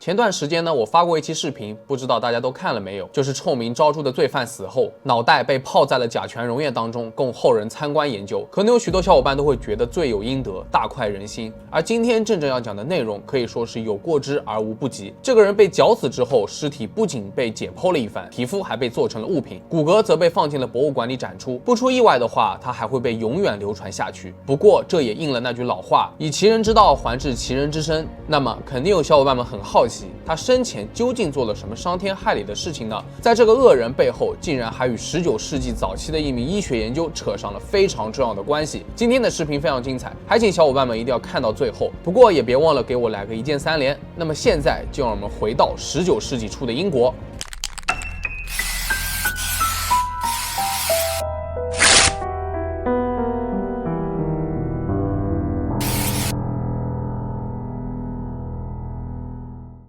前段时间呢，我发过一期视频，不知道大家都看了没有？就是臭名昭著的罪犯死后，脑袋被泡在了甲醛溶液当中，供后人参观研究。可能有许多小伙伴都会觉得罪有应得，大快人心。而今天真正要讲的内容，可以说是有过之而无不及。这个人被绞死之后，尸体不仅被解剖了一番，皮肤还被做成了物品，骨骼则被放进了博物馆里展出。不出意外的话，他还会被永远流传下去。不过这也应了那句老话：以其人之道还治其人之身。那么肯定有小伙伴们很好奇，他生前究竟做了什么伤天害理的事情呢？在这个恶人背后，竟然还与19世纪早期的一名医学研究扯上了非常重要的关系。今天的视频非常精彩，还请小伙伴们一定要看到最后。不过也别忘了给我来个一键3连。那么现在就让我们回到19世纪初的英国。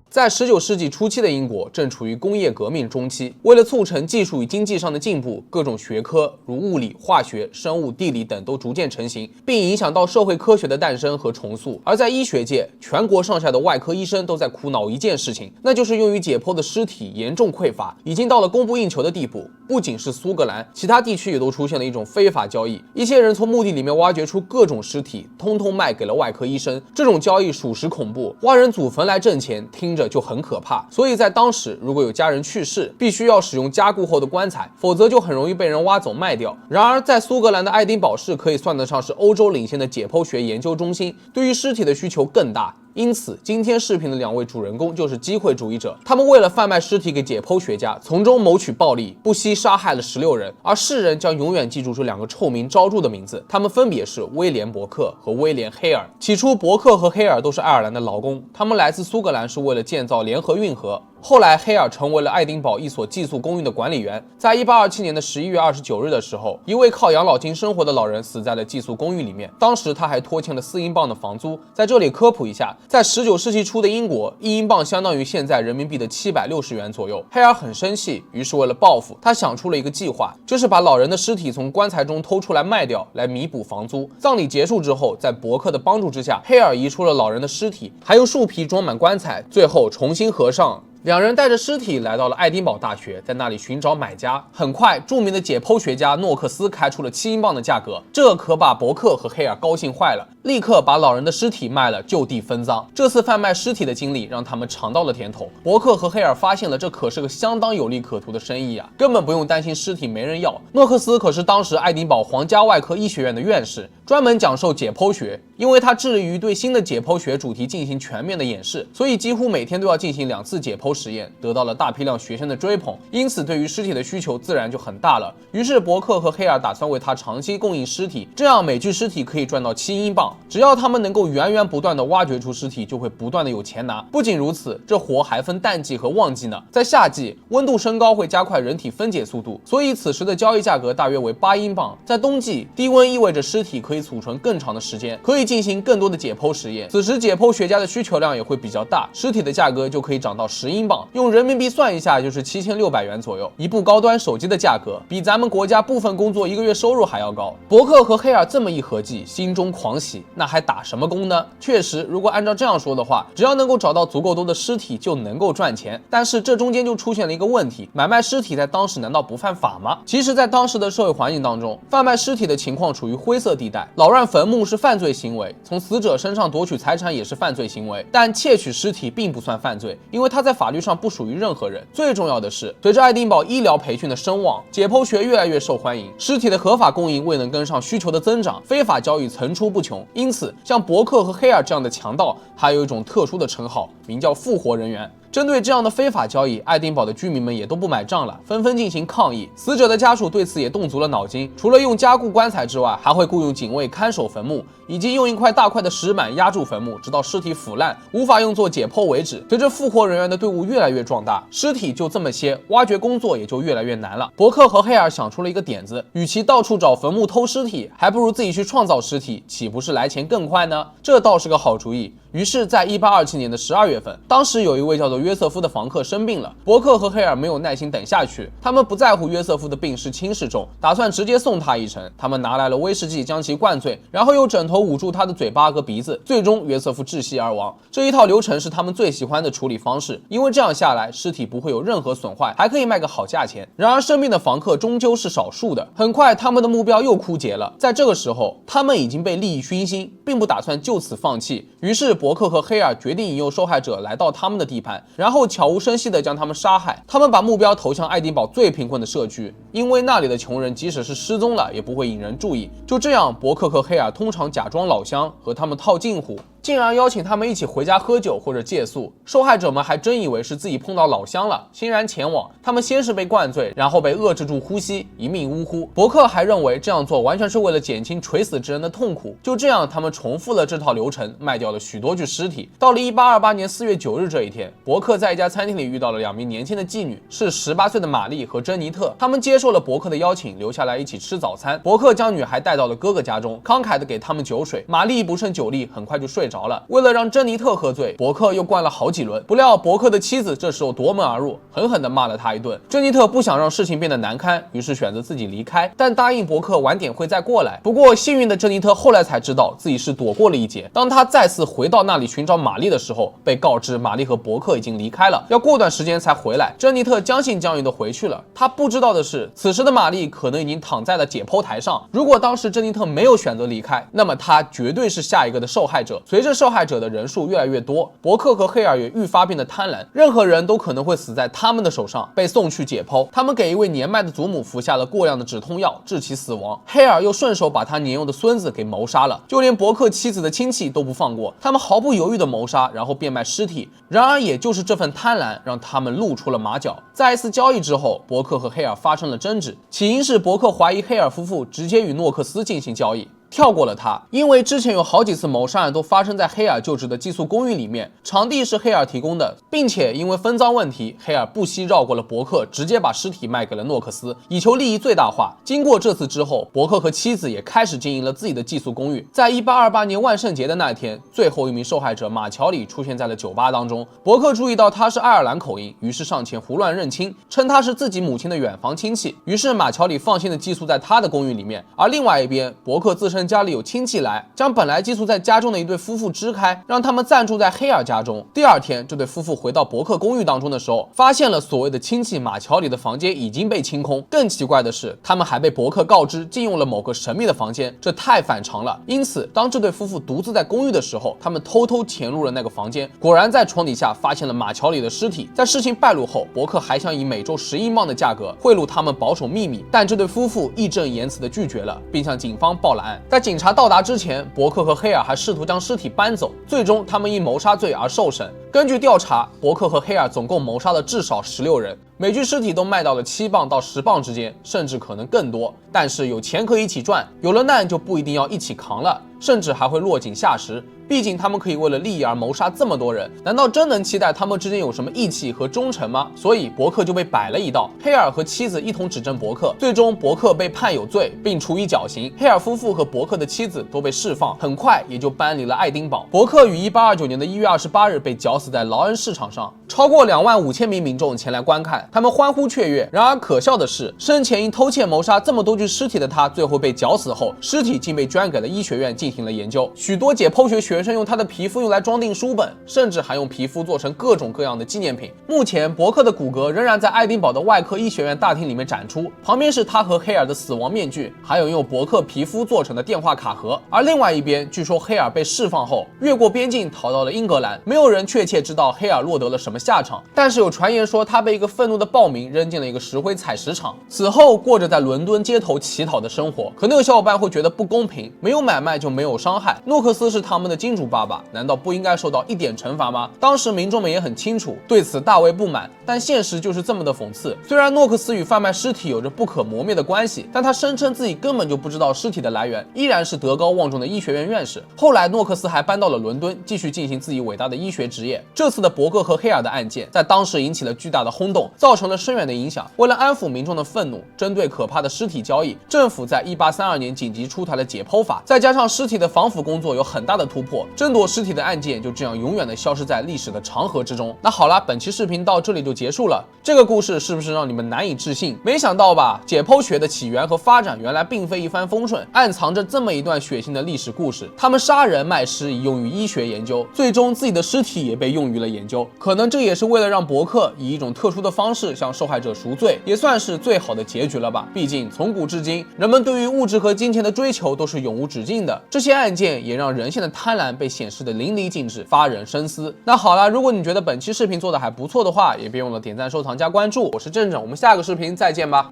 在19世纪初期的英国正处于工业革命中期，为了促成技术与经济上的进步，各种学科如物理、化学、生物、地理等都逐渐成型，并影响到社会科学的诞生和重塑。而在医学界，全国上下的外科医生都在苦恼一件事情，那就是用于解剖的尸体严重匮乏，已经到了供不应求的地步。不仅是苏格兰，其他地区也都出现了一种非法交易，一些人从墓地里面挖掘出各种尸体，通通卖给了外科医生。这种交易属实恐怖，挖人祖坟来挣钱，听着就很可怕。所以在当时，如果有家人去世，必须要使用加固后的棺材，否则就很容易被人挖走卖掉。然而在苏格兰的爱丁堡市可以算得上是欧洲领先的解剖学研究中心，对于尸体的需求更大。因此今天视频的2位主人公就是机会主义者，他们为了贩卖尸体给解剖学家，从中谋取暴利，不惜杀害了16人。而世人将永远记住这2个臭名昭著的名字，他们分别是威廉·伯克和威廉·黑尔。起初伯克和黑尔都是爱尔兰的劳工，他们来自苏格兰，是为了建造联合运河。后来黑尔成为了爱丁堡一所寄宿公寓的管理员。在1827年的11月29日的时候，一位靠养老金生活的老人死在了寄宿公寓里面，当时他还拖欠了4英镑的房租。在这里科普一下，在19世纪初的英国，1英镑相当于现在人民币的760元左右。黑尔很生气，于是为了报复，他想出了一个计划，就是把老人的尸体从棺材中偷出来卖掉，来弥补房租。葬礼结束之后，在伯克的帮助之下，黑尔移出了老人的尸体，还用树皮装满棺材，最后重新合上。2人带着尸体来到了爱丁堡大学，在那里寻找买家。很快，著名的解剖学家诺克斯开出了7英镑的价格，这可把伯克和黑尔高兴坏了，立刻把老人的尸体卖了，就地分赃。这次贩卖尸体的经历让他们尝到了甜头。伯克和黑尔发现了这可是个相当有利可图的生意啊，根本不用担心尸体没人要。诺克斯可是当时爱丁堡皇家外科医学院的院士，专门讲授解剖学。因为他致力于对新的解剖学主题进行全面的演示，所以几乎每天都要进行2次解剖实验，得到了大批量学生的追捧，因此对于尸体的需求自然就很大了。于是伯克和黑尔打算为他长期供应尸体，这样每具尸体可以赚到7英镑。只要他们能够源源不断的挖掘出尸体，就会不断的有钱拿。不仅如此，这活还分淡季和旺季呢。在夏季，温度升高会加快人体分解速度，所以此时的交易价格大约为8英镑。在冬季，低温意味着尸体可以储存更长的时间，可以进行更多的解剖实验，此时解剖学家的需求量也会比较大，尸体的价格就可以涨到10英镑，用人民币算一下就是7600元左右。一部高端手机的价格比咱们国家部分工作1个月收入还要高。伯克和黑尔这么一合计，心中狂喜，那还打什么工呢？确实，如果按照这样说的话，只要能够找到足够多的尸体就能够赚钱。但是这中间就出现了一个问题，买卖尸体在当时难道不犯法吗？其实在当时的社会环境当中，贩卖尸体的情况处于灰色地带，扰乱坟墓是犯罪行为，从死者身上夺取财产也是犯罪行为，但窃取尸体并不算犯罪，因为它在法律上不属于任何人。最重要的是，随着爱丁堡医疗培训的声望，解剖学越来越受欢迎，尸体的合法供应未能跟上需求的增长，非法交易层出不穷。因此，像伯克和黑尔这样的强盗，还有一种特殊的称号，名叫复活人员。针对这样的非法交易，爱丁堡的居民们也都不买账了，纷纷进行抗议。死者的家属对此也动足了脑筋，除了用加固棺材之外，还会雇佣警卫看守坟墓，以及用一块大块的石板压住坟墓，直到尸体腐烂，无法用作解剖为止。随着复活人员的队伍越来越壮大，尸体就这么些，挖掘工作也就越来越难了。伯克和黑尔想出了一个点子，与其到处找坟墓偷尸体，还不如自己去创造尸体，岂不是来钱更快呢？这倒是个好主意。于是，在1827年的12月份，当时有一位叫做约瑟夫的房客生病了，伯克和黑尔没有耐心等下去，他们不在乎约瑟夫的病势轻是重，打算直接送他一程。他们拿来了威士忌将其灌醉，然后用枕头捂住他的嘴巴和鼻子，最终约瑟夫窒息而亡。这一套流程是他们最喜欢的处理方式，因为这样下来尸体不会有任何损坏，还可以卖个好价钱。然而生病的房客终究是少数的，很快他们的目标又枯竭了。在这个时候，他们已经被利益熏心，并不打算就此放弃。于是伯克和黑尔决定引诱受害者来到他们的地盘，然后悄无声息地将他们杀害。他们把目标投向爱丁堡最贫困的社区，因为那里的穷人即使是失踪了也不会引人注意。就这样，伯克和黑尔通常假装老乡，和他们套近乎，竟然邀请他们一起回家喝酒或者借宿。受害者们还真以为是自己碰到老乡了，欣然前往。他们先是被灌醉，然后被遏制住呼吸，一命呜呼。伯克还认为这样做完全是为了减轻垂死之人的痛苦。就这样，他们重复了这套流程，卖掉了许多具尸体。到了1828年4月9日这一天，伯克在一家餐厅里遇到了2名年轻的妓女，是18岁的玛丽和珍妮特。他们接受了伯克的邀请，留下来一起吃早餐。伯克将女孩带到了哥哥家中，慷慨地给他们酒水。玛丽不胜酒力，很快就睡着了。为了让珍妮特喝醉，伯克又灌了好几轮。不料伯克的妻子这时候夺门而入，狠狠地骂了他一顿。珍妮特不想让事情变得难堪，于是选择自己离开，但答应伯克晚点会再过来。不过幸运的珍妮特后来才知道自己是躲过了一劫。当他再次回到那里寻找玛丽的时候，被告知玛丽和伯克已经离开了，要过段时间才回来。珍妮特将信将疑地回去了。她不知道的是，此时的玛丽可能已经躺在了解剖台上。如果当时珍妮特没有选择离开，那么她绝对是下一个的受害者。随着受害者的人数越来越多，伯克和黑尔也愈发变得贪婪，任何人都可能会死在他们的手上，被送去解剖。他们给一位年迈的祖母服下了过量的止痛药，致其死亡。黑尔又顺手把他年幼的孙子给谋杀了，就连伯克妻子的亲戚都不放过，他们毫不犹豫地谋杀，然后变卖尸体。然而也就是这份贪婪让他们露出了马脚。在一次交易之后，伯克和黑尔发生了争执，起因是伯克怀疑黑尔夫妇直接与诺克斯进行交易，跳过了他，因为之前有好几次谋杀案都发生在黑尔就职的寄宿公寓里面，场地是黑尔提供的，并且因为分赃问题，黑尔不惜绕过了伯克，直接把尸体卖给了诺克斯，以求利益最大化。经过这次之后，伯克和妻子也开始经营了自己的寄宿公寓。在1828年万圣节的那天，最后一名受害者马乔里出现在了酒吧当中，伯克注意到他是爱尔兰口音，于是上前胡乱认亲，称他是自己母亲的远房亲戚。于是马乔里放心的寄宿在他的公寓里面，而另外一边，伯克自称家里有亲戚来，将本来寄宿在家中的一对夫妇支开，让他们暂住在黑尔家中。第二天，这对夫妇回到伯克公寓当中的时候，发现了所谓的亲戚马乔里的房间已经被清空。更奇怪的是，他们还被伯克告知进入了某个神秘的房间，这太反常了。因此，当这对夫妇独自在公寓的时候，他们偷偷潜入了那个房间，果然在床底下发现了马乔里的尸体。在事情败露后，伯克还想以每周10英镑的价格贿赂他们保守秘密，但这对夫妇义正言辞地拒绝了，并向警方报了案。在警察到达之前，伯克和黑尔还试图将尸体搬走，最终他们因谋杀罪而受审。根据调查，伯克和黑尔总共谋杀了至少16人，每具尸体都卖到了7磅到10磅之间，甚至可能更多。但是有钱可以一起赚，有了难就不一定要一起扛了，甚至还会落井下石。毕竟他们可以为了利益而谋杀这么多人，难道真能期待他们之间有什么义气和忠诚吗？所以伯克就被摆了一道，黑尔和妻子一同指证伯克，最终伯克被判有罪并处以绞刑，黑尔夫妇和伯克的妻子都被释放，很快也就搬离了爱丁堡。伯克于1829年的1月28日被绞死在劳恩市场上，超过25000名民众前来观看，他们欢呼雀跃。然而可笑的是，生前因偷窃谋杀这么多具尸体的他，最后被绞死后，尸体竟被捐给了医学院进行了研究。许多解剖学学生用他的皮肤用来装订书本，甚至还用皮肤做成各种各样的纪念品。目前伯克的骨骼仍然在爱丁堡的外科医学院大厅里面展出，旁边是他和黑尔的死亡面具，还有用伯克皮肤做成的电话卡盒。而另外一边，据说黑尔被释放后越过边境逃到了英格兰，没有人确切知道黑尔落得了什么下场，但是有传言说他被一个愤怒的暴民扔进了一个石灰采石场，此后过着在伦敦街头乞讨的生活。可能有小伙伴会觉得不公平，没有买卖就没有伤害，诺克斯是他们的金主爸爸，难道不应该受到一点惩罚吗？当时民众们也很清楚，对此大为不满，但现实就是这么的讽刺。虽然诺克斯与贩卖尸体有着不可磨灭的关系，但他声称自己根本就不知道尸体的来源，依然是德高望重的医学院院士。后来诺克斯还搬到了伦敦，继续进行自己伟大的医学职业。这次的伯克和黑尔的案件在当时引起了巨大的轰动，造成了深远的影响。为了安抚民众的愤怒，针对可怕的尸体交易，政府在1832年紧急出台了解剖法，再加上尸体的防腐工作有很大的突破，破，争夺尸体的案件就这样永远的消失在历史的长河之中。那好了，本期视频到这里就结束了。这个故事是不是让你们难以置信？没想到吧，解剖学的起源和发展原来并非一帆风顺，暗藏着这么一段血腥的历史故事。他们杀人卖尸以用于医学研究，最终自己的尸体也被用于了研究。可能这也是为了让伯克以一种特殊的方式向受害者赎罪，也算是最好的结局了吧。毕竟从古至今，人们对于物质和金钱的追求都是永无止境的。这些案件也让人性的贪婪被显示得淋漓尽致，发人深思。那好了，如果你觉得本期视频做的还不错的话，也别忘了点赞、收藏、加关注。我是正正，我们下个视频再见吧。